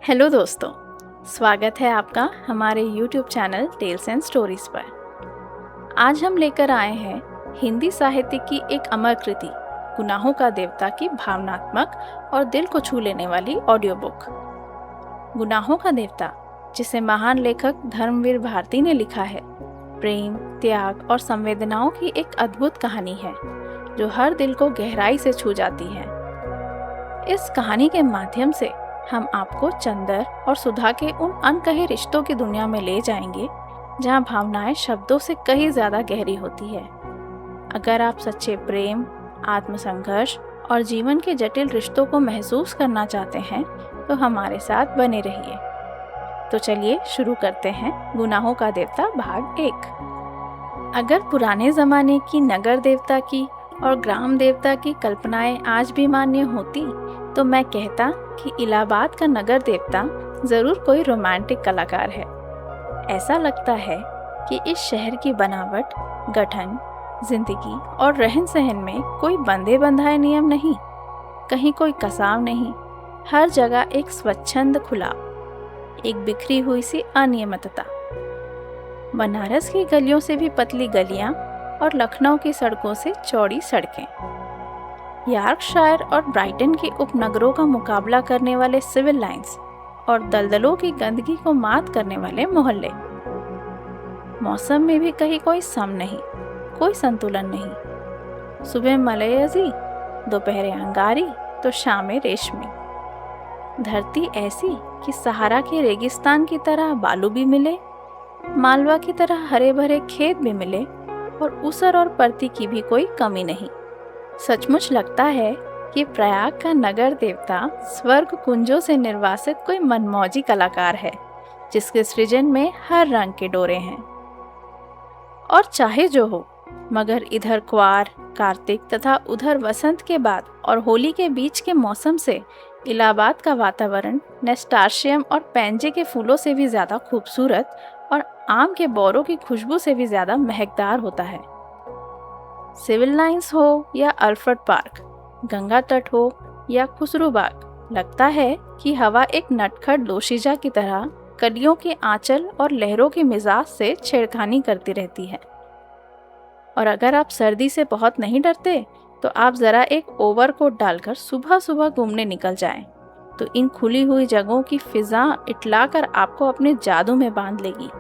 Hello दोस्तों, स्वागत है आपका हमारे YouTube channel tales and stories पर। आज हम लेकर आए हैं हिंदी साहित्य की एक अमर कृति गुनाहों का देवता की भावनात्मक और दिल को छू लेने वाली ऑडियो बुक। गुनाहों का देवता, जिसे महान लेखक धर्मवीर भारती ने लिखा है, प्रेम, त्याग और संवेदनाओं की एक अद्भुत कहानी है जो हर दिल को गहराई से छू जाती है। इस कहानी के माध्यम से हम आपको चंदर और सुधा के उन अनकहे रिश्तों की दुनिया में ले जाएंगे जहां भावनाएं शब्दों से कहीं ज्यादा गहरी होती है। अगर आप सच्चे प्रेम, आत्मसंघर्ष और जीवन के जटिल रिश्तों को महसूस करना चाहते हैं तो हमारे साथ बने रहिए। तो चलिए शुरू करते हैं गुनाहों का देवता भाग 1। अगर पुराने जमाने की नगर देवता की और ग्राम देवता की कल्पनाएं आज भी मान्य होती तो मैं कहता कि इलाहाबाद का नगर देवता जरूर कोई रोमांटिक कलाकार है। ऐसा लगता है कि इस शहर की बनावट, गठन, जिंदगी और रहन सहन में कोई बंधे बंधाए नियम नहीं, कहीं कोई कसाव नहीं। हर जगह एक स्वच्छंद खुलाव, एक बिखरी हुई सी अनियमितता। बनारस की गलियों से भी पतली गलियां और लखनऊ की सड़कों से चौड़ी सड़कें, यॉर्कशायर और ब्राइटन के उपनगरों का मुकाबला करने वाले सिविल लाइंस और दलदलों की गंदगी को मात करने वाले मोहल्ले। मौसम में भी कहीं कोई सम नहीं, कोई संतुलन नहीं। सुबह मलयजी, दोपहर अंगारी तो शामें रेशमी। धरती ऐसी कि सहारा के रेगिस्तान की तरह बालू भी मिले, मालवा की तरह हरे भरे खेत भी मिले और ऊसर और परती की भी कोई कमी नहीं। सचमुच लगता है कि प्रयाग का नगर देवता स्वर्ग कुंजों से निर्वासित कोई मनमौजी कलाकार है जिसके सृजन में हर रंग के डोरे हैं। और चाहे जो हो, मगर इधर क्वार, कार्तिक तथा उधर वसंत के बाद और होली के बीच के मौसम से इलाहाबाद का वातावरण नेस्टार्शियम और पैंजे के फूलों से भी ज्यादा खूबसूरत और आम के बोरों की खुशबू से भी ज्यादा महकदार होता है। सिविल लाइंस हो या अल्फ्रेड पार्क, गंगा तट हो या खुसरू बाग, लगता है कि हवा एक नटखट दोशीजा की तरह कलियों के आंचल और लहरों के मिजाज से छेड़खानी करती रहती है। और अगर आप सर्दी से बहुत नहीं डरते तो आप जरा एक ओवरकोट डालकर सुबह सुबह घूमने निकल जाएं, तो इन खुली हुई जगहों की फिजा इटलाकर आपको अपने जादू में बांध लेगी।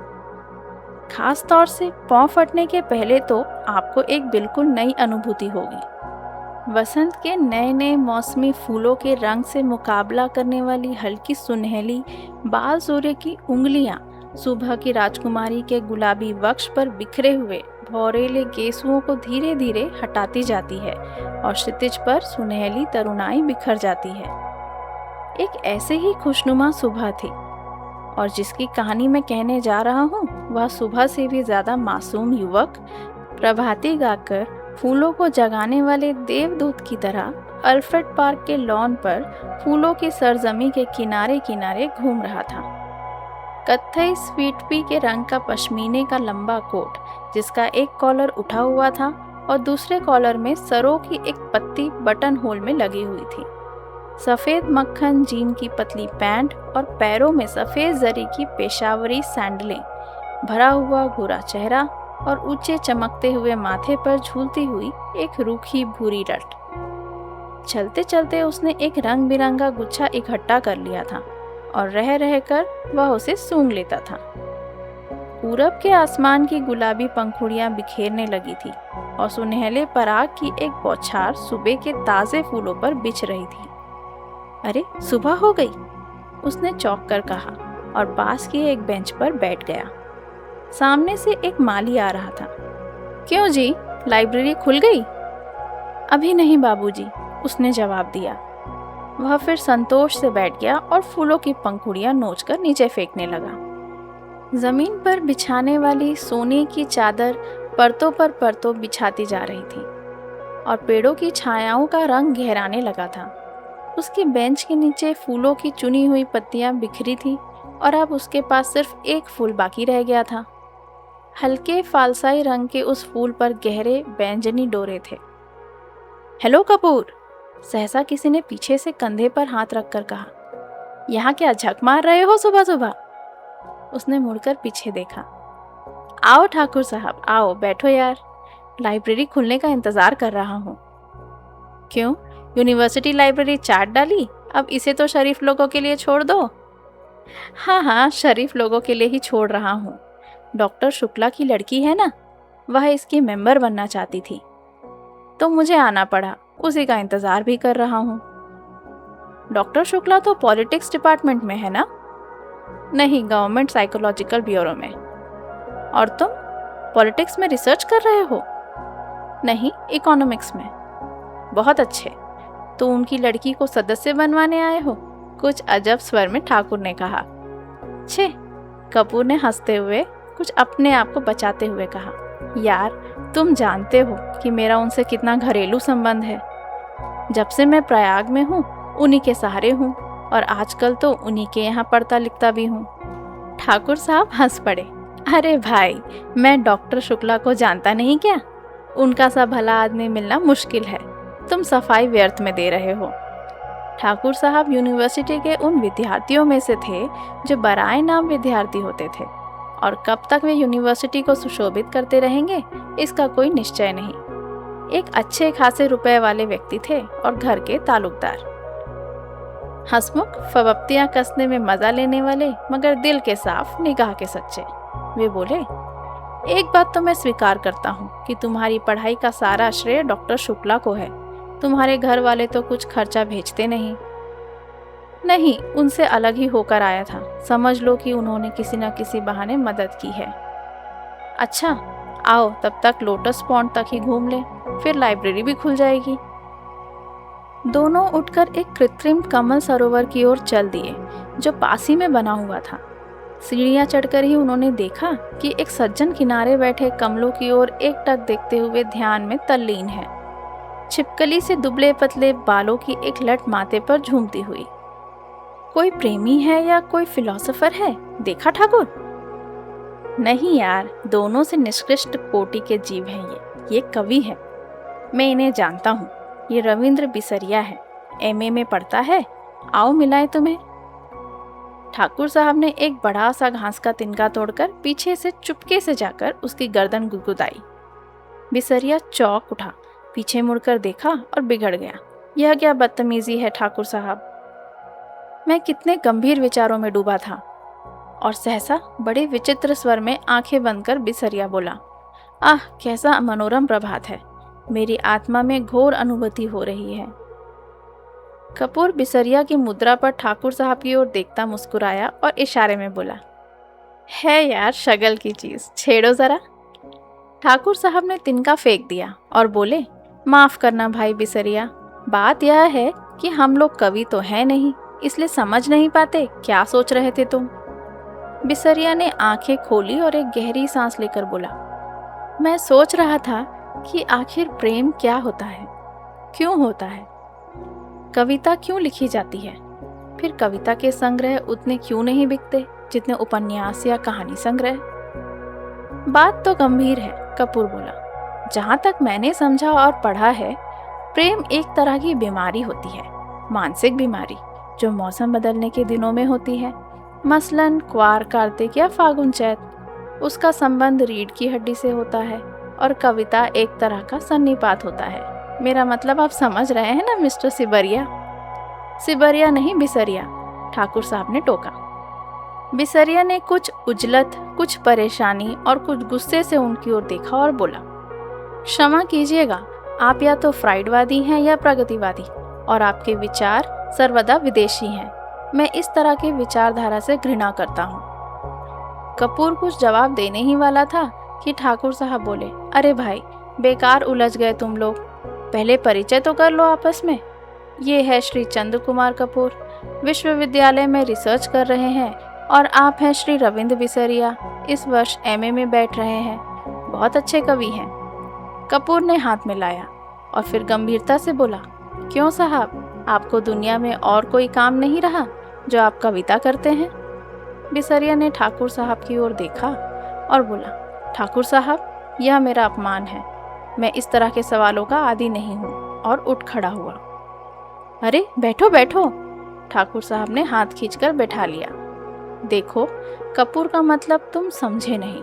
खास तौर से पांव फटने के पहले तो आपको एक बिल्कुल नई अनुभूति होगी। वसंत के नए नए मौसमी फूलों के रंग से मुकाबला करने वाली हल्की सुनहली बाल सूर्य की उंगलियां सुबह की राजकुमारी के गुलाबी वक्ष पर बिखरे हुए भौरेले गेसुओं को धीरे धीरे हटाती जाती है और क्षितिज पर सुनहली तरुणाई बिखर जाती है। एक ऐसे ही खुशनुमा सुबह थी, और जिसकी कहानी मैं कहने जा रहा हूँ वह सुबह से भी ज्यादा मासूम युवक प्रभाती गाकर फूलों को जगाने वाले देवदूत की तरह अल्फ्रेड पार्क के लॉन पर फूलों की सरजमी के किनारे किनारे घूम रहा था। कत्थई स्वीट पी के रंग का पश्मीने का लंबा कोट जिसका एक कॉलर उठा हुआ था और दूसरे कॉलर में सरों की एक पत्ती बटन होल में लगी हुई थी। सफेद मक्खन जीन की पतली पैंट और पैरों में सफेद जरी की पेशावरी सैंडलें, भरा हुआ गोरा चेहरा और ऊंचे चमकते हुए माथे पर झूलती हुई एक रूखी भूरी रट। चलते चलते उसने एक रंग बिरंगा गुच्छा इकट्ठा कर लिया था और रह रहकर वह उसे सूंघ लेता था। पूरब के आसमान की गुलाबी पंखुड़ियां बिखेरने लगी थी और सुनहले पराग की एक बौछार सुबह के ताजे फूलों पर बिछ रही थी। अरे, सुबह हो गई, उसने चौंक कर कहा और पास की एक बेंच पर बैठ गया। सामने से एक माली आ रहा था। क्यों जी, लाइब्रेरी खुल गई? अभी नहीं बाबूजी, उसने जवाब दिया। वह फिर संतोष से बैठ गया और फूलों की पंखुड़ियां नोचकर नीचे फेंकने लगा। जमीन पर बिछाने वाली सोने की चादर परतों पर परतों बिछाती जा रही थी और पेड़ों की छायाओं का रंग गहराने लगा था। उसकी बेंच के नीचे फूलों की चुनी हुई पत्तियां बिखरी थी और अब उसके पास सिर्फ एक फूल बाकी रह गया था। हल्के फालसाई रंग के उस फूल पर गहरे बैंजनी डोरे थे। हेलो कपूर, सहसा किसी ने पीछे से कंधे पर हाथ रखकर कहा। यहाँ क्या झक मार रहे हो सुबह सुबह? उसने मुड़कर पीछे देखा। आओ ठाकुर साहब, आओ बैठो यार, लाइब्रेरी खुलने का इंतजार कर रहा हूँ। क्यों, यूनिवर्सिटी लाइब्रेरी चाट डाली? अब इसे तो शरीफ लोगों के लिए छोड़ दो। हाँ हाँ, शरीफ लोगों के लिए ही छोड़ रहा हूँ। डॉक्टर शुक्ला की लड़की है ना, वह इसकी मेंबर बनना चाहती थी, तो मुझे आना पड़ा। उसी का इंतजार भी कर रहा हूँ। डॉक्टर शुक्ला तो पॉलिटिक्स डिपार्टमेंट में है ना? नहीं, गवर्नमेंट साइकोलॉजिकल ब्यूरो में। और तुम पॉलिटिक्स में रिसर्च कर रहे हो? नहीं, इकोनॉमिक्स में। बहुत अच्छे, तो उनकी लड़की को सदस्य बनवाने आए हो? कुछ अजब स्वर में ठाकुर ने कहा। छे, कपूर ने हंसते हुए कुछ अपने आप को बचाते हुए कहा। यार, तुम जानते हो कि मेरा उनसे कितना घरेलू संबंध है। जब से मैं प्रयाग में हूँ उन्हीं के सहारे हूँ, और आजकल तो उन्हीं के यहाँ पढ़ता लिखता भी हूँ। ठाकुर साहब हंस पड़े। अरे भाई, मैं डॉक्टर शुक्ला को जानता नहीं क्या? उनका सा भला आदमी मिलना मुश्किल है। तुम सफाई व्यर्थ में दे रहे हो। ठाकुर साहब यूनिवर्सिटी के उन विद्यार्थियों में से थे जो बराए नाम विद्यार्थी होते थे, और कब तक वे यूनिवर्सिटी को सुशोभित करते रहेंगे इसका कोई निश्चय नहीं। एक अच्छे खासे रुपए वाले व्यक्ति थे और घर के ताल्लुकदार। हंसमुख, फबप्तियां कसने में मजा लेने वाले, मगर दिल के साफ, निगाह के सच्चे। वे बोले, एक बात तो मैं स्वीकार करता हूँ कि तुम्हारी पढ़ाई का सारा श्रेय डॉक्टर शुक्ला को है। तुम्हारे घर वाले तो कुछ खर्चा भेजते नहीं। नहीं, उनसे अलग ही होकर आया था। समझ लो कि उन्होंने किसी न किसी बहाने मदद की है। अच्छा, आओ तब तक लोटस पॉन्ड तक ही घूम ले, फिर लाइब्रेरी भी खुल जाएगी। दोनों उठकर एक कृत्रिम कमल सरोवर की ओर चल दिए जो पास ही में बना हुआ था। सीढ़ियां चढ़कर ही उन्होंने देखा कि एक सज्जन किनारे बैठे कमलों की ओर एकटक देखते हुए ध्यान में तल्लीन है। छिपकली से दुबले पतले बालों की एक लट माथे पर झूमती हुई। कोई प्रेमी है या कोई फिलोसोफर है? देखा ठाकुर? नहीं यार, दोनों से निष्कृष्ट कोटि के जीव हैं ये कवि है। मैं इन्हें जानता हूँ। ये रविंद्र बिसरिया है, एमए में पढ़ता है। आओ मिलाए तुम्हें। ठाकुर साहब ने एक बड़ा सा घास का तिनका तोड़कर पीछे से चुपके से जाकर उसकी गर्दन गुदगुदाई। बिसरिया चौंक उठा, पीछे मुड़कर देखा और बिगड़ गया। यह क्या बदतमीजी है ठाकुर साहब? मैं कितने गंभीर विचारों में डूबा था। और सहसा बड़े विचित्र स्वर में आंखें बंद कर बिसरिया बोला, आह, कैसा मनोरम प्रभात है। मेरी आत्मा में घोर अनुभूति हो रही है। कपूर बिसरिया की मुद्रा पर ठाकुर साहब की ओर देखता मुस्कुराया और इशारे में बोला, है यार शगल की चीज, छेड़ो जरा। ठाकुर साहब ने तिनका फेंक दिया और बोले, माफ करना भाई बिसरिया, बात यह है कि हम लोग कवि तो हैं नहीं, इसलिए समझ नहीं पाते क्या सोच रहे थे तुम। बिसरिया ने आंखें खोली और एक गहरी सांस लेकर बोला, मैं सोच रहा था कि आखिर प्रेम क्या होता है, क्यों होता है, कविता क्यों लिखी जाती है, फिर कविता के संग्रह उतने क्यों नहीं बिकते जितने उपन्यास या कहानी संग्रह। बात तो गंभीर है, कपूर बोला। जहां तक मैंने समझा और पढ़ा है, प्रेम एक तरह की बीमारी होती है, मानसिक बीमारी, जो मौसम बदलने के दिनों में होती है। मसलन क्वार, कार्तिक या फागुन चैत। उसका संबंध रीढ़ की हड्डी से होता है और कविता एक तरह का सन्निपात होता है। मेरा मतलब आप समझ रहे हैं ना मिस्टर सिबरिया? सिबरिया नहीं, बिसरिया, ठाकुर साहब ने टोका। बिसरिया ने कुछ उजलत, कुछ परेशानी और कुछ गुस्से से उनकी ओर देखा और बोला, क्षमा कीजिएगा, आप या तो फ्राइडवादी हैं या प्रगतिवादी, और आपके विचार सर्वदा विदेशी हैं। मैं इस तरह की विचारधारा से घृणा करता हूँ। कपूर कुछ जवाब देने ही वाला था कि ठाकुर साहब बोले, अरे भाई, बेकार उलझ गए तुम लोग, पहले परिचय तो कर लो आपस में। ये है श्री चंद्र कुमार कपूर, विश्वविद्यालय में रिसर्च कर रहे हैं, और आप हैं श्री रविंद्र बिसरिया, इस वर्ष एमए में बैठ रहे हैं, बहुत अच्छे कवि हैं। कपूर ने हाथ मिलाया और फिर गंभीरता से बोला, क्यों साहब, आपको दुनिया में और कोई काम नहीं रहा जो आप कविता करते हैं? बिसरिया ने ठाकुर साहब की ओर देखा और बोला, ठाकुर साहब, यह मेरा अपमान है, मैं इस तरह के सवालों का आदी नहीं हूँ, और उठ खड़ा हुआ। अरे बैठो बैठो, ठाकुर साहब ने हाथ खींचकर बैठा लिया। देखो, कपूर का मतलब तुम समझे नहीं।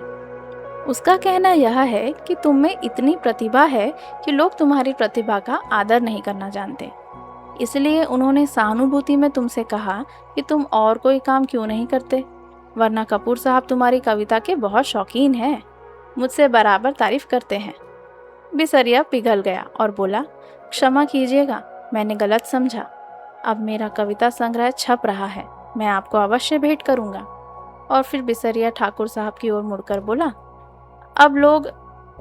उसका कहना यह है कि तुम में इतनी प्रतिभा है कि लोग तुम्हारी प्रतिभा का आदर नहीं करना जानते। इसलिए उन्होंने सहानुभूति में तुमसे कहा कि तुम और कोई काम क्यों नहीं करते, वरना कपूर साहब तुम्हारी कविता के बहुत शौकीन हैं, मुझसे बराबर तारीफ करते हैं। बिसरिया पिघल गया और बोला, क्षमा कीजिएगा, मैंने गलत समझा। अब मेरा कविता संग्रह छप रहा है, मैं आपको अवश्य भेंट करूंगा। और फिर बिसरिया ठाकुर साहब की ओर मुड़कर बोला, अब लोग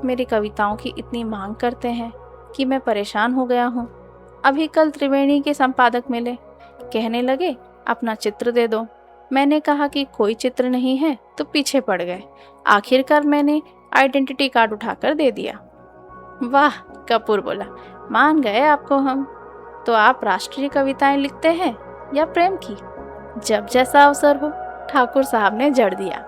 मेरी कविताओं की इतनी मांग करते हैं कि मैं परेशान हो गया हूँ। अभी कल त्रिवेणी के संपादक मिले, कहने लगे अपना चित्र दे दो। मैंने कहा कि कोई चित्र नहीं है, तो पीछे पड़ गए। आखिरकार मैंने आइडेंटिटी कार्ड उठाकर दे दिया। वाह, कपूर बोला, मान गए आपको हम। तो आप राष्ट्रीय कविताएं लिखते हैं या प्रेम की? जब जैसा अवसर हो, ठाकुर साहब ने जड़ दिया।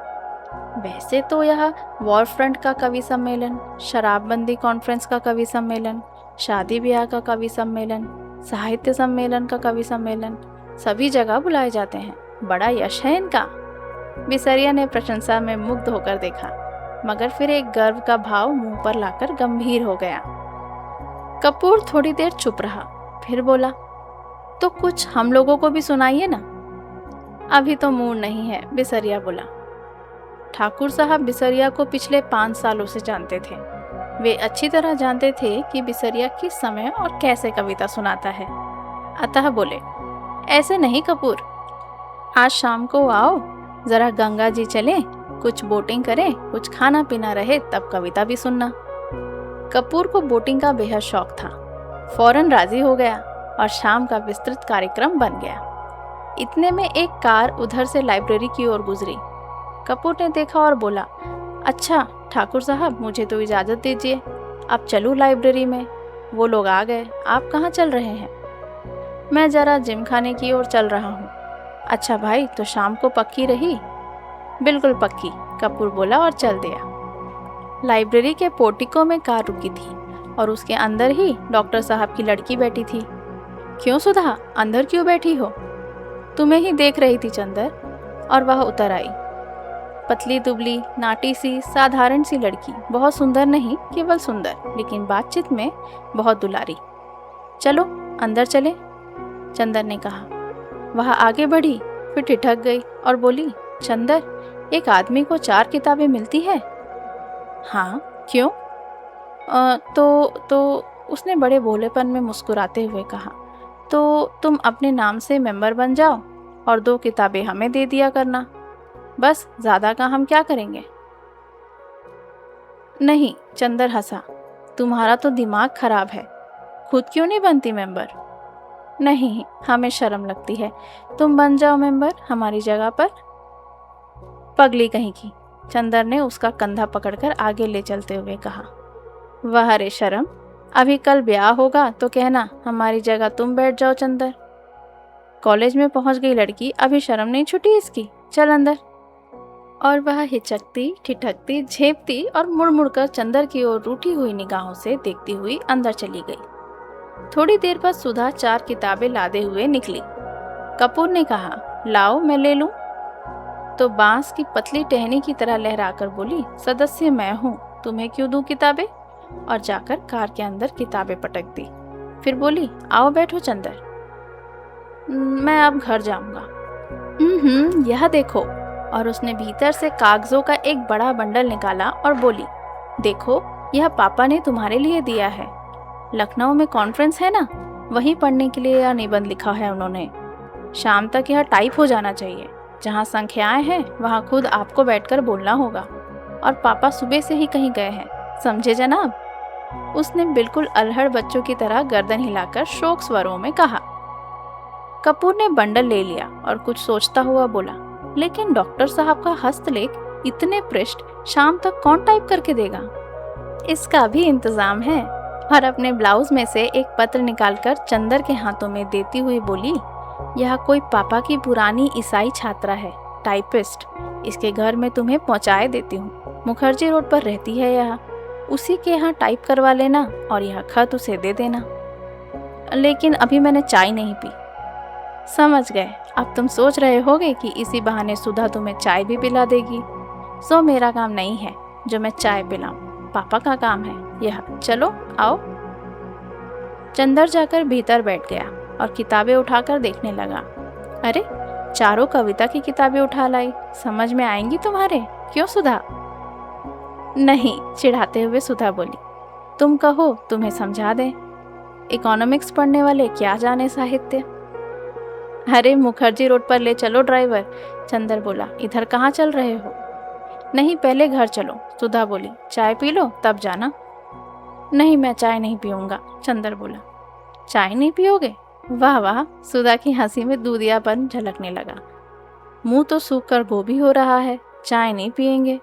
वैसे तो यह वॉर फ्रंट का कवि सम्मेलन, शराबबंदी कॉन्फ्रेंस का कवि सम्मेलन, शादी ब्याह का कवि सम्मेलन, साहित्य सम्मेलन का कवि सम्मेलन, सभी जगह बुलाए जाते हैं। बड़ा यश है इनका। बिसरिया ने प्रशंसा में मुग्ध होकर देखा, मगर फिर एक गर्व का भाव मुंह पर लाकर गंभीर हो गया। कपूर थोड़ी देर चुप रहा, फिर बोला, तो कुछ हम लोगों को भी सुनाइए ना। अभी तो मूड नहीं है, बिसरिया बोला। ठाकुर साहब बिसरिया को पिछले 5 सालों से जानते थे। वे अच्छी तरह जानते थे कि बिसरिया किस समय और कैसे कविता सुनाता है। अतः बोले, ऐसे नहीं कपूर, आज शाम को आओ, जरा गंगा जी चलें, कुछ बोटिंग करें, कुछ खाना पीना रहे, तब कविता भी सुनना। कपूर को बोटिंग का बेहद शौक था। फौरन राजी हो गया और शाम का विस्तृत कार्यक्रम बन गया। इतने में एक कार उधर से लाइब्रेरी की ओर गुजरी। कपूर ने देखा और बोला, अच्छा ठाकुर साहब, मुझे तो इजाज़त दीजिए, अब चलूँ लाइब्रेरी में। वो लोग आ गए। आप कहाँ चल रहे हैं? मैं जरा जिम खाने की ओर चल रहा हूँ। अच्छा भाई, तो शाम को पक्की रही? बिल्कुल पक्की, कपूर बोला और चल दिया। लाइब्रेरी के पोर्टिको में कार रुकी थी और उसके अंदर ही डॉक्टर साहब की लड़की बैठी थी। क्यों सुधा, अंदर क्यों बैठी हो? तुम्हें ही देख रही थी चंदर। और वह उतर आई। पतली दुबली, नाटी सी, साधारण सी लड़की, बहुत सुंदर नहीं, केवल सुंदर, लेकिन बातचीत में बहुत दुलारी। चलो अंदर चले, चंदर ने कहा। वह आगे बढ़ी, फिर ठिठक गई और बोली, चंदर, एक आदमी को 4 किताबें मिलती है? हाँ, क्यों? तो उसने बड़े भोलेपन में मुस्कुराते हुए कहा, तो तुम अपने नाम से मेंबर बन जाओ और 2 किताबें हमें दे दिया करना, बस, ज्यादा का हम क्या करेंगे? नहीं, चंदर हंसा, तुम्हारा तो दिमाग खराब है, खुद क्यों नहीं बनती मेंबर? नहीं, हमें शर्म लगती है, तुम बन जाओ मेंबर हमारी जगह पर। पगली कहीं की, चंदर ने उसका कंधा पकड़कर आगे ले चलते हुए कहा। वाह रे शर्म, अभी कल ब्याह होगा तो कहना हमारी जगह तुम बैठ जाओ चंदर। कॉलेज में पहुंच गई लड़की, अभी शर्म नहीं छुटी इसकी, चल अंदर। और वह हिचकती, ठिठकती, झेपती और मुड़ मुड़कर चंदर की ओर रूठी हुई निगाहों से देखती हुई अंदर चली गई। थोड़ी देर बाद सुधा 4 किताबें लादे हुए निकली। कपूर ने कहा, लाओ मैं ले लूं। तो बांस की पतली टहनी की तरह लहराकर बोली, सदस्य मैं हूँ, तुम्हें क्यों दूं किताबें? और जाकर कार के अंदर किताबें पटक दी। फिर बोली, आओ बैठो चंदर। मैं अब घर जाऊंगा। यह देखो। और उसने भीतर से कागजों का एक बड़ा बंडल निकाला और बोली, देखो, यह पापा ने तुम्हारे लिए दिया है। लखनऊ में कॉन्फ्रेंस है ना, वहीं पढ़ने के लिए यह निबंध लिखा है उन्होंने। शाम तक यह टाइप हो जाना चाहिए। जहाँ संख्याएं हैं वहाँ खुद आपको बैठकर बोलना होगा। और पापा सुबह से ही कहीं गए हैं, समझे जनाब? उसने बिल्कुल अल्हड़ बच्चों की तरह गर्दन हिलाकर शोक स्वरों में कहा। कपूर ने बंडल ले लिया और कुछ सोचता हुआ बोला, लेकिन डॉक्टर साहब का हस्तलेख इतने पृष्ठ शाम तक कौन टाइप करके देगा? इसका भी इंतजाम है। और अपने ब्लाउज में से एक पत्र निकालकर चंदर के हाथों में देती हुई बोली, यह कोई पापा की पुरानी ईसाई छात्रा है, टाइपिस्ट। इसके घर में तुम्हें पहुंचाए देती हूँ। मुखर्जी रोड पर रहती है यह, उसी के यहाँ टाइप करवा लेना और यह खत उसे दे देना। लेकिन अभी मैंने चाय नहीं पी। समझ गए, अब तुम सोच रहे होगे कि इसी बहाने सुधा तुम्हें चाय भी पिला देगी। सो मेरा काम नहीं है जो मैं चाय पिलाऊं, पापा का काम है यह। चलो आओ। चंदर जाकर भीतर बैठ गया और किताबें उठाकर देखने लगा। अरे, चारों कविता की किताबें उठा लाई, समझ में आएंगी तुम्हारे? क्यों सुधा? नहीं, चिढ़ाते हुए सुधा बोली। तुम कहो तुम्हें समझा दें। इकोनॉमिक्स पढ़ने वाले क्या जाने साहित्य। अरे मुखर्जी रोड पर ले चलो ड्राइवर, चंदर बोला। इधर कहाँ चल रहे हो? नहीं, पहले घर चलो, सुधा बोली। चाय पी लो तब जाना। नहीं, मैं चाय नहीं पीऊंगा, चंदर बोला। चाय नहीं पियोगे? वाह वाह, सुधा की हंसी में दूधियापन झलकने लगा। मुंह तो सूख कर गोभी हो रहा है, चाय नहीं पिएंगे?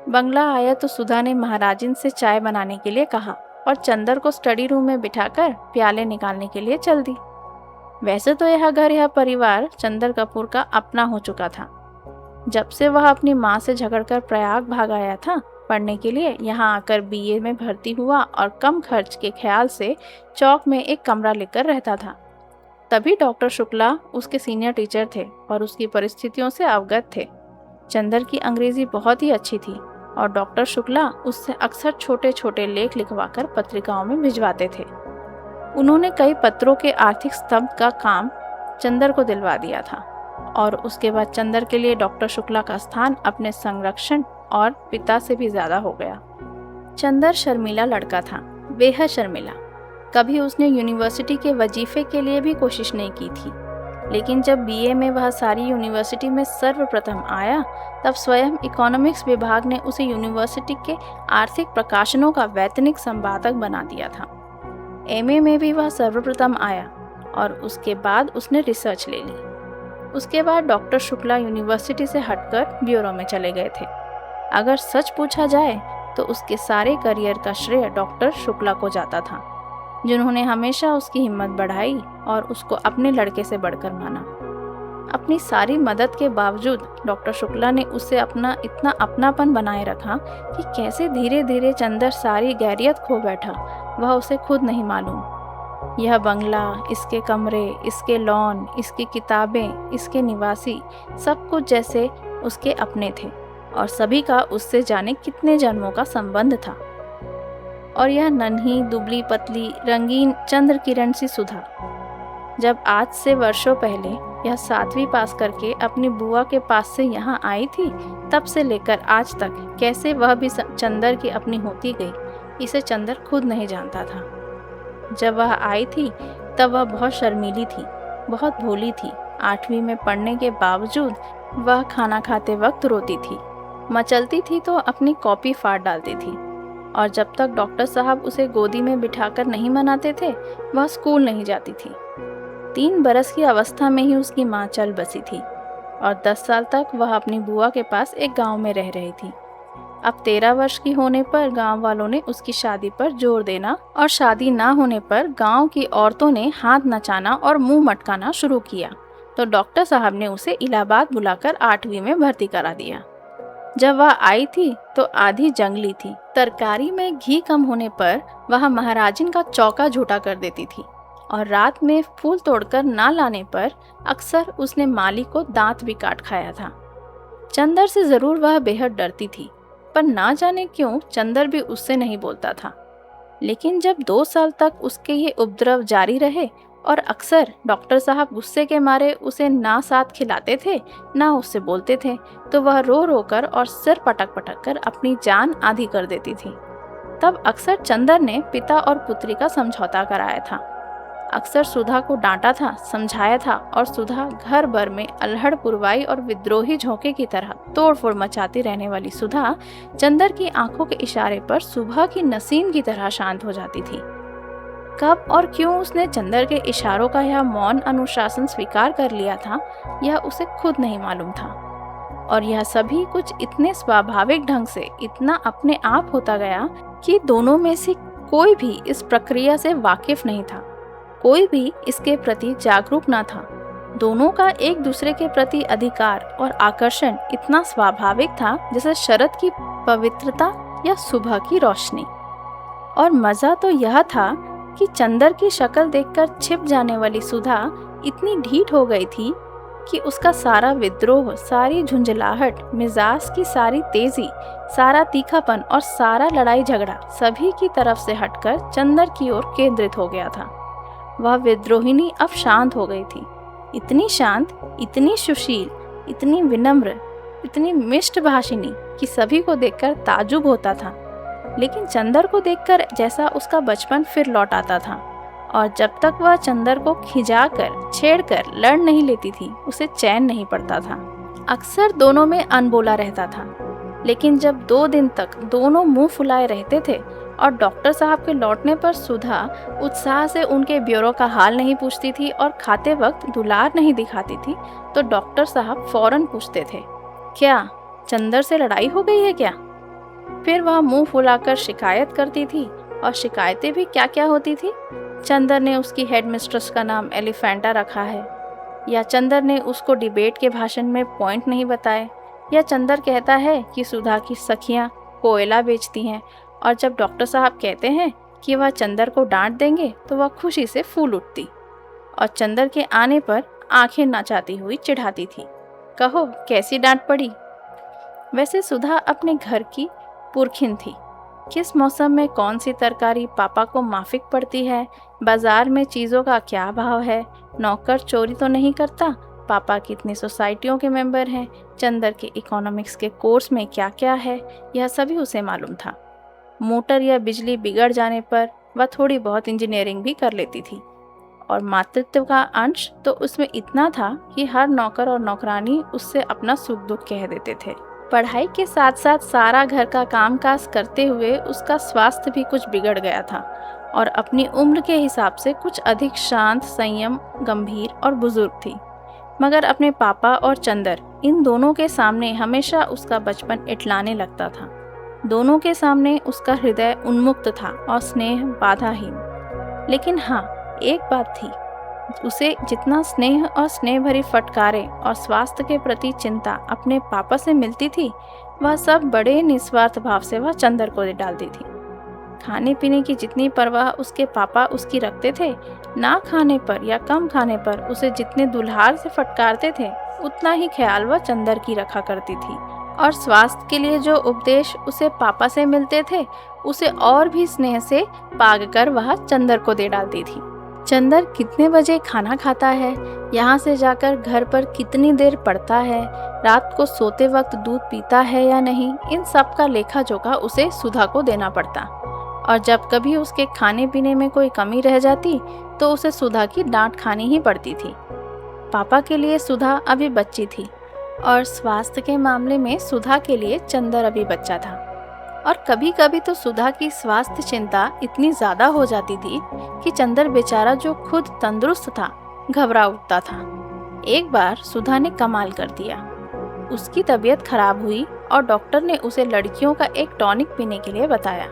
बंगला आया तो सुधा ने महाराजिन से चाय बनाने के लिए कहा और चंदर को स्टडी रूम में बिठाकर प्याले निकालने के लिए चल दी। वैसे तो यह घर, यह परिवार चंदर कपूर का अपना हो चुका था। जब से वह अपनी माँ से झगड़कर प्रयाग भाग आया था पढ़ने के लिए, यहाँ आकर बीए में भर्ती हुआ और कम खर्च के ख्याल से चौक में एक कमरा लेकर रहता था। तभी डॉक्टर शुक्ला उसके सीनियर टीचर थे और उसकी परिस्थितियों से अवगत थे। चंदर की अंग्रेजी बहुत ही अच्छी थी और डॉक्टर शुक्ला उससे अक्सर छोटे छोटे लेख लिखवाकर पत्रिकाओं में भिजवाते थे। उन्होंने कई पत्रों के आर्थिक स्तंभ का काम चंदर को दिलवा दिया था और उसके बाद चंदर के लिए डॉक्टर शुक्ला का स्थान अपने संरक्षण और पिता से भी ज्यादा हो गया। चंदर शर्मीला लड़का था, बेहद शर्मीला। कभी उसने यूनिवर्सिटी के वजीफे के लिए भी कोशिश नहीं की थी, लेकिन जब बीए में वह सारी यूनिवर्सिटी में सर्वप्रथम आया, तब स्वयं इकोनॉमिक्स विभाग ने उसे यूनिवर्सिटी के आर्थिक प्रकाशनों का वैतनिक संपादक बना दिया था। एमए में भी वह सर्वप्रथम आया और उसके बाद उसने रिसर्च ले ली। उसके बाद डॉक्टर शुक्ला यूनिवर्सिटी से हटकर ब्यूरो में चले गए थे। अगर सच पूछा जाए तो उसके सारे करियर का श्रेय डॉक्टर शुक्ला को जाता था, जिन्होंने हमेशा उसकी हिम्मत बढ़ाई और उसको अपने लड़के से बढ़कर माना। अपनी सारी मदद के बावजूद डॉक्टर शुक्ला ने उससे इतना अपनापन बनाए रखा कि कैसे धीरे धीरे चंदर सारी गैरियत खो बैठा, वह उसे खुद नहीं मालूम। यह बंगला, इसके कमरे, इसके लॉन, इसकी किताबें, इसके निवासी, सब कुछ जैसे उसके अपने थे और सभी का उससे जाने कितने जन्मों का संबंध था। और यह नन्ही, दुबली पतली, रंगीन चंद्र किरण सी सुधा, जब आज से वर्षों पहले यह 7वीं पास करके अपनी बुआ के पास से यहाँ आई थी, तब से लेकर आज तक कैसे वह भी चंदर की अपनी होती गई, इसे चंदर खुद नहीं जानता था। जब वह आई थी तब वह बहुत शर्मीली थी, बहुत भोली थी। 8वीं में पढ़ने के बावजूद वह खाना खाते वक्त रोती थी, मचलती थी तो अपनी कॉपी फाड़ डालती थी। और जब तक डॉक्टर साहब उसे गोदी में बिठाकर नहीं मनाते थे, वह स्कूल नहीं जाती थी। 3 बरस की अवस्था में ही उसकी माँ चल बसी थी और 10 साल तक वह अपनी बुआ के पास एक गांव में रह रही थी। अब 13 वर्ष की होने पर गांव वालों ने उसकी शादी पर जोर देना और शादी ना होने पर गांव की औरतों ने हाथ नचाना और मुंह मटकाना शुरू किया, तो डॉक्टर साहब ने उसे इलाहाबाद बुलाकर 8वीं में भर्ती करा दिया। जब वह आई थी तो आधी जंगली थी। तरकारी में घी कम होने पर वह महाराजिन का चौका झूठा कर देती थी और रात में फूल तोड़कर ना लाने पर अक्सर उसने माली को दांत भी काट खाया था। चंदर से जरूर वह बेहद डरती थी, पर ना जाने क्यों चंदर भी उससे नहीं बोलता था। लेकिन जब 2 साल तक उसके ये उपद्रव जारी रहे और अक्सर डॉक्टर साहब गुस्से के मारे उसे ना साथ खिलाते थे ना उससे बोलते थे, तो वह रो रो कर और सिर पटक पटक कर अपनी जान आधी कर देती थी। तब अक्सर चंदर ने पिता और पुत्री का समझौता कराया था। अक्सर सुधा को डांटा था, समझाया था और सुधा घर भर में अल्हड़ पुरवाई और विद्रोही झोंके की तरह तोड़फोड़ मचाती रहने वाली सुधा चंदर की आंखों के इशारे पर सुबह की नसीम की तरह शांत हो जाती थी। कब और क्यों उसने चंदर के इशारों का यह मौन अनुशासन स्वीकार कर लिया था, यह उसे खुद नहीं मालूम था। और यह सभी कुछ इतने स्वाभाविक ढंग से, इतना अपने आप होता गया कि दोनों में से कोई भी इस प्रक्रिया से वाकिफ नहीं था, कोई भी इसके प्रति जागरूक न था। दोनों का एक दूसरे के प्रति अधिकार और आकर्षण इतना स्वाभाविक था जैसे शरद की पवित्रता या सुबह की रोशनी। और मजा तो यह था कि चंदर की शक्ल देखकर छिप जाने वाली सुधा इतनी ढीठ हो गई थी कि उसका सारा विद्रोह, सारी झुंझलाहट, मिजाज की सारी तेजी, सारा तीखापन और सारा लड़ाई झगड़ा सभी की तरफ से हटकर चंदर की ओर केंद्रित हो गया था। वह विद्रोहिनी अब शांत हो गई थी, इतनी शांत, इतनी सुशील, इतनी विनम्र, इतनी मिष्टभाषिणी कि सभी को देखकर ताजुब होता था। लेकिन चंदर को देखकर जैसा उसका बचपन फिर लौट आता था, और जब तक वह चंदर को खिजाकर, छेड़कर लड़ नहीं लेती थी, उसे चैन नहीं पड़ता था। अक्सर दोनों में अनबोला रहता था, लेकिन जब 2 दिन तक दोनों मुंह फुलाए रहते थे और डॉक्टर साहब के लौटने पर सुधा उत्साह से उनके ब्यूरो का हाल नहीं पूछती थी और खाते वक्त दुलार नहीं दिखाती थी, तो डॉक्टर साहब फौरन पूछते थे, क्या चंदर से लड़ाई हो गई है क्या? फिर वह मुंह फुलाकर शिकायत करती थी, और शिकायतें भी क्या क्या होती थी। चंदर ने उसकी हेडमिस्ट्रेस का नाम एलिफेंटा रखा है, या चंदर ने उसको डिबेट के भाषण में पॉइंट नहीं बताए, या चंदर कहता है कि सुधा की सखियां कोयला बेचती हैं, और जब डॉक्टर साहब कहते हैं कि वह चंदर को डांट देंगे तो वह खुशी से फूल उठती और चंदर के आने पर आंखें नचाती हुई चिढ़ाती थी, कहो कैसी डांट पड़ी। वैसे सुधा अपने घर की पुरखिन थी। किस मौसम में कौन सी तरकारी पापा को माफिक पड़ती है, बाजार में चीज़ों का क्या भाव है, नौकर चोरी तो नहीं करता, पापा कितनी सोसाइटियों के मेंबर हैं, चंदर के इकोनॉमिक्स के कोर्स में क्या क्या है, यह सभी उसे मालूम था। मोटर या बिजली बिगड़ जाने पर वह थोड़ी बहुत इंजीनियरिंग भी कर लेती थी, और मातृत्व का अंश तो उसमें इतना था कि हर नौकर और नौकरानी उससे अपना सुख दुख कह देते थे। पढ़ाई के साथ साथ सारा घर का कामकाज करते हुए उसका स्वास्थ्य भी कुछ बिगड़ गया था, और अपनी उम्र के हिसाब से कुछ अधिक शांत, संयम, गंभीर और बुजुर्ग थी। मगर अपने पापा और चंदर, इन दोनों के सामने हमेशा उसका बचपन इटलाने लगता था। दोनों के सामने उसका हृदय उन्मुक्त था और स्नेह बाधाहीन। लेकिन हाँ, एक बात थी, उसे जितना स्नेह और स्नेह भरी फटकारें और स्वास्थ्य के प्रति चिंता अपने पापा से मिलती थी, वह सब बड़े निस्वार्थ भाव से वह चंदर को दे डालती थी। खाने पीने की जितनी परवाह उसके पापा उसकी रखते थे, ना खाने पर या कम खाने पर उसे जितने दुल्हार से फटकारते थे, उतना ही ख्याल वह चंदर की रखा करती थी। और स्वास्थ्य के लिए जो उपदेश उसे पापा से मिलते थे, उसे और भी स्नेह से पाग कर वह चंदर को दे डालती थी। चंदर कितने बजे खाना खाता है, यहाँ से जाकर घर पर कितनी देर पढ़ता है, रात को सोते वक्त दूध पीता है या नहीं, इन सब का लेखा जोखा उसे सुधा को देना पड़ता। और जब कभी उसके खाने पीने में कोई कमी रह जाती तो उसे सुधा की डांट खानी ही पड़ती थी। पापा के लिए सुधा अभी बच्ची थी, और स्वास्थ्य के मामले में सुधा के लिए चंदर अभी बच्चा था। और कभी कभी तो सुधा की स्वास्थ्य चिंता इतनी ज़्यादा हो जाती थी कि चंदर बेचारा, जो खुद तंदुरुस्त था, घबरा उठता था। एक बार सुधा ने कमाल कर दिया। उसकी तबीयत खराब हुई और डॉक्टर ने उसे लड़कियों का एक टॉनिक पीने के लिए बताया।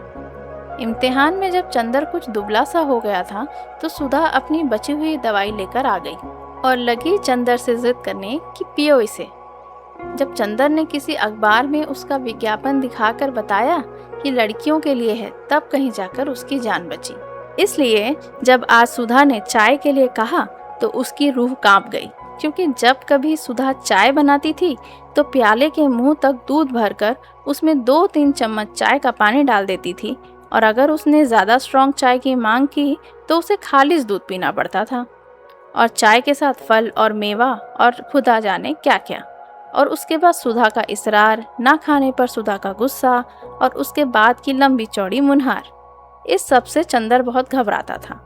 इम्तिहान में जब चंदर कुछ दुबला सा हो गया था तो सुधा अपनी बची हुई दवाई लेकर आ गई और लगी चंदर से जिद करने कि पियो इसे। जब चंदर ने किसी अखबार में उसका विज्ञापन दिखाकर बताया कि लड़कियों के लिए है, तब कहीं जाकर उसकी जान बची। इसलिए जब आज सुधा ने चाय के लिए कहा तो उसकी रूह कांप गई, क्योंकि जब कभी सुधा चाय बनाती थी तो प्याले के मुंह तक दूध भरकर उसमें 2-3 चम्मच चाय का पानी डाल देती थी, और अगर उसने ज़्यादा स्ट्रॉन्ग चाय की मांग की तो उसे खालिस दूध पीना पड़ता था, और चाय के साथ फल और मेवा और खुदा जाने क्या क्या। और उसके बाद सुधा का इसरार, ना खाने पर सुधा का गुस्सा, और उसके बाद की लंबी चौड़ी मुनहार। इस सब से चंदर बहुत घबराता था।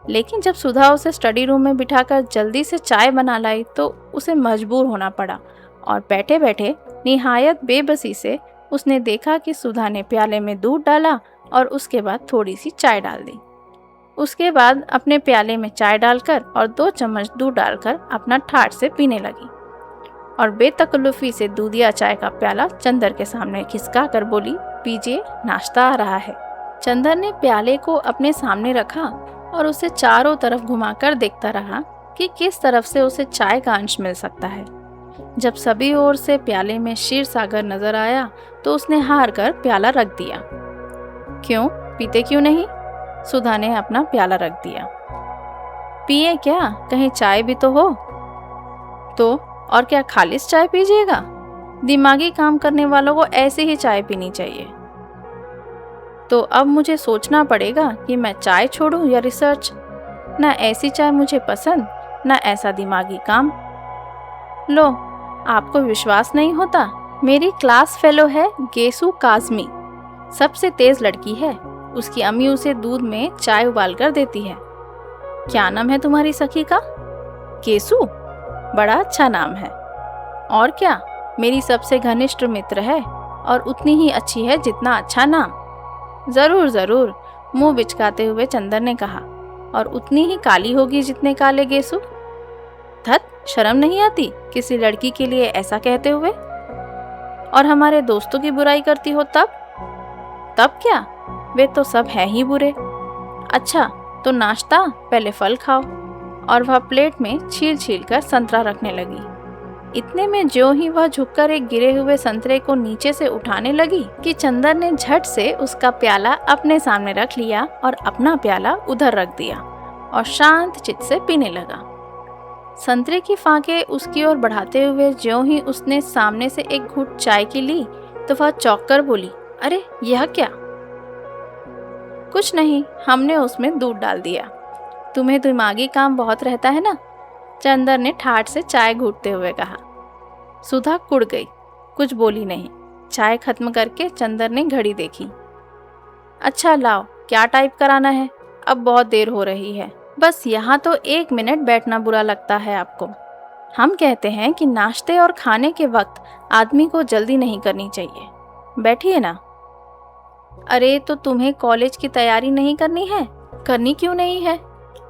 लेकिन जब सुधा उसे स्टडी रूम में बिठाकर जल्दी से चाय बना लाई तो उसे मजबूर होना पड़ा, और बैठे बैठे निहायत बेबसी से उसने देखा कि सुधा ने प्याले में दूध डाला और उसके बाद थोड़ी सी चाय डाल दी। उसके बाद अपने प्याले में चाय डालकर और 2 चम्मच दूध डालकर अपना ठाठ से पीने लगी, और बेतकल्लुफी से दूधिया चाय का प्याला चंदर के सामने खिसका कर बोली, पीजिए, नाश्ता आ रहा है। चंदर ने प्याले को अपने सामने रखा और उसे चारों तरफ घुमाकर देखता रहा कि किस तरफ से उसे चाय का अंश मिल सकता है। जब सभी ओर से प्याले में क्षीर सागर नजर आया तो उसने हार कर प्याला रख दिया। क्यों, पीते क्यों नहीं? सुधा ने अपना प्याला रख दिया। पिए क्या, कहीं चाय भी तो हो। तो और क्या खालिस चाय पीजिएगा? दिमागी काम करने वालों को ऐसे ही चाय पीनी चाहिए। तो अब मुझे सोचना पड़ेगा कि मैं चाय छोड़ूं या रिसर्च। ना ऐसी चाय मुझे पसंद, ना ऐसा दिमागी काम। लो, आपको विश्वास नहीं होता? मेरी क्लास फेलो है गेसु काज़मी, सबसे तेज लड़की है। उसकी अम्मी उसे दूध में चाय उबाल कर देती है। क्या नाम है तुम्हारी सखी का? गेसु? बड़ा अच्छा नाम है। और क्या, मेरी सबसे घनिष्ठ मित्र है और उतनी ही अच्छी है जितना अच्छा नाम। जरूर जरूर, मुंह बिचकाते हुए चंदर ने कहा। और उतनी ही काली होगी जितने काले गेसु। धत, शर्म नहीं आती किसी लड़की के लिए ऐसा कहते हुए? और हमारे दोस्तों की बुराई करती हो तब? तब क्या, वे तो सब हैं ही बुरे। अच्छा, तो नाश्ता, पहले फल खाओ। और वह प्लेट में छील छील कर संतरा रखने लगी। इतने में ज्यों ही वह झुककर एक गिरे हुए संतरे को नीचे से उठाने लगी कि चंदर ने झट से उसका प्याला अपने सामने रख लिया और अपना प्याला उधर रख दिया और शांत चित्त से पीने लगा। संतरे की फांके उसकी ओर बढ़ाते हुए ज्यों ही उसने सामने से एक घूंट चाय की ली तो वह चौंक कर बोली, अरे यह क्या? कुछ नहीं, हमने उसमें दूध डाल दिया। तुम्हें दिमागी काम बहुत रहता है ना? चंदर ने ठाठ से चाय घूंटते हुए कहा। सुधा कुड़ गई, कुछ बोली नहीं। चाय खत्म करके चंदर ने घड़ी देखी। अच्छा लाओ, क्या टाइप कराना है? अब बहुत देर हो रही है। बस यहाँ तो 1 मिनट बैठना बुरा लगता है आपको। हम कहते हैं कि नाश्ते और खाने के वक्त आदमी को जल्दी नहीं करनी चाहिए। बैठिए ना। अरे तो तुम्हें कॉलेज की तैयारी नहीं करनी है? करनी क्यों नहीं है?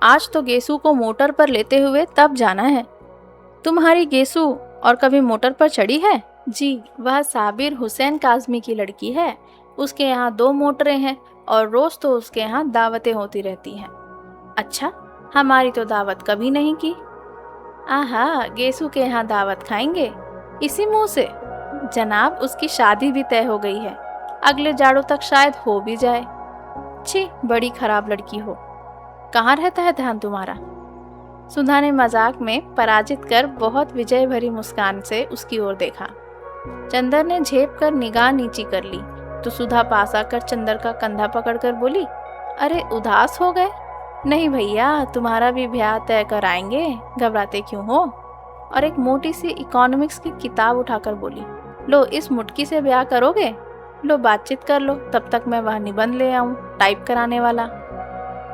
आज तो गेसु को मोटर पर लेते हुए तब जाना है। तुम्हारी गेसु और कभी मोटर पर चढ़ी है? जी, वह साबिर हुसैन काज़मी की लड़की है। उसके यहाँ 2 मोटरें हैं और रोज तो उसके यहाँ दावतें होती रहती हैं। अच्छा, हमारी तो दावत कभी नहीं की। आहा, गेसु के यहाँ दावत खाएंगे इसी मुंह से? जनाब, उसकी शादी भी तय हो गई है। अगले जाड़ों तक शायद हो भी जाए। छी, बड़ी खराब लड़की हो। कहाँ रहता है ध्यान तुम्हारा? सुधा ने मजाक में पराजित कर बहुत विजय भरी मुस्कान से उसकी ओर देखा। चंदर ने झेप कर निगाह नीची कर ली तो सुधा पास आकर चंदर का कंधा पकड़कर बोली, अरे उदास हो गए? नहीं भैया, तुम्हारा भी ब्याह तय कर आएंगे, घबराते क्यों हो? और एक मोटी सी इकोनॉमिक्स की किताब उठाकर बोली, लो इस मुटकी से ब्याह करोगे? लो बातचीत कर लो, तब तक मैं वह निबंध ले आऊं टाइप कराने वाला।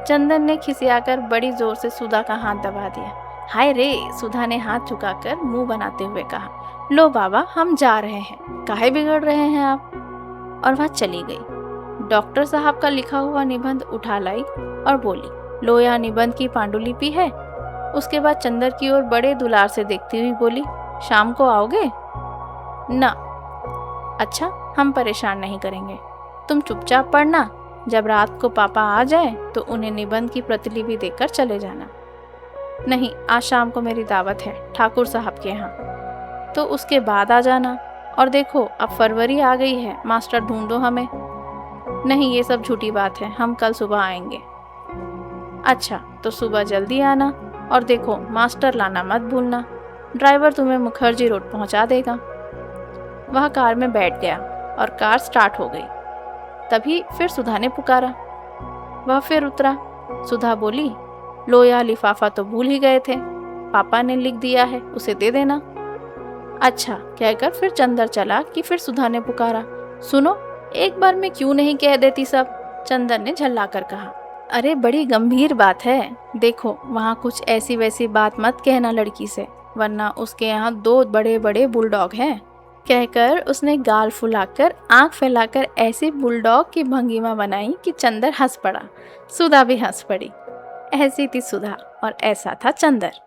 चंदन ने खिसियाकर बड़ी जोर से सुधा का हाथ दबा दिया। हाय रे, सुधा ने हाथ झुकाकर मुंह बनाते हुए कहा, लो बाबा, हम जा रहे हैं, काहे बिगड़ रहे हैं आप? और वह चली गई। डॉक्टर साहब का लिखा हुआ निबंध उठा लाई और बोली, लो यह निबंध की पांडुलिपि है। उसके बाद चंदर की ओर बड़े दुलार से देखती हुई बोली, शाम को आओगे? ना। अच्छा, हम परेशान नहीं करेंगे, तुम चुपचाप पढ़ना। जब रात को पापा आ जाए तो उन्हें निबंध की प्रतिलिपि देकर चले जाना। नहीं, आज शाम को मेरी दावत है ठाकुर साहब के यहाँ, तो उसके बाद आ जाना। और देखो, अब फरवरी आ गई है, मास्टर ढूंढो हमें। नहीं, ये सब झूठी बात है, हम कल सुबह आएंगे। अच्छा, तो सुबह जल्दी आना। और देखो, मास्टर लाना मत भूलना। ड्राइवर तुम्हें मुखर्जी रोड पहुंचा देगा। वह कार में बैठ गया और कार स्टार्ट हो गई। तभी फिर सुधा ने पुकारा। वह फिर उतरा। सुधा बोली, लो यह लिफाफा तो भूल ही गए थे, पापा ने लिख दिया है, उसे दे देना। अच्छा, कहकर फिर चंदर चला कि फिर सुधा ने पुकारा, सुनो, एक बार में क्यों नहीं कह देती सब? चंदर ने झल्लाकर कहा, अरे बड़ी गंभीर बात है, देखो वहाँ कुछ ऐसी वैसी बात मत कहना लड़की से, वरना उसके यहाँ 2 बड़े बड़े बुलडॉग हैं। कहकर उसने गाल फुलाकर आंख फैलाकर ऐसी बुलडॉग की भंगिमा बनाई कि चंदर हंस पड़ा। सुधा भी हंस पड़ी। ऐसी थी सुधा और ऐसा था चंदर।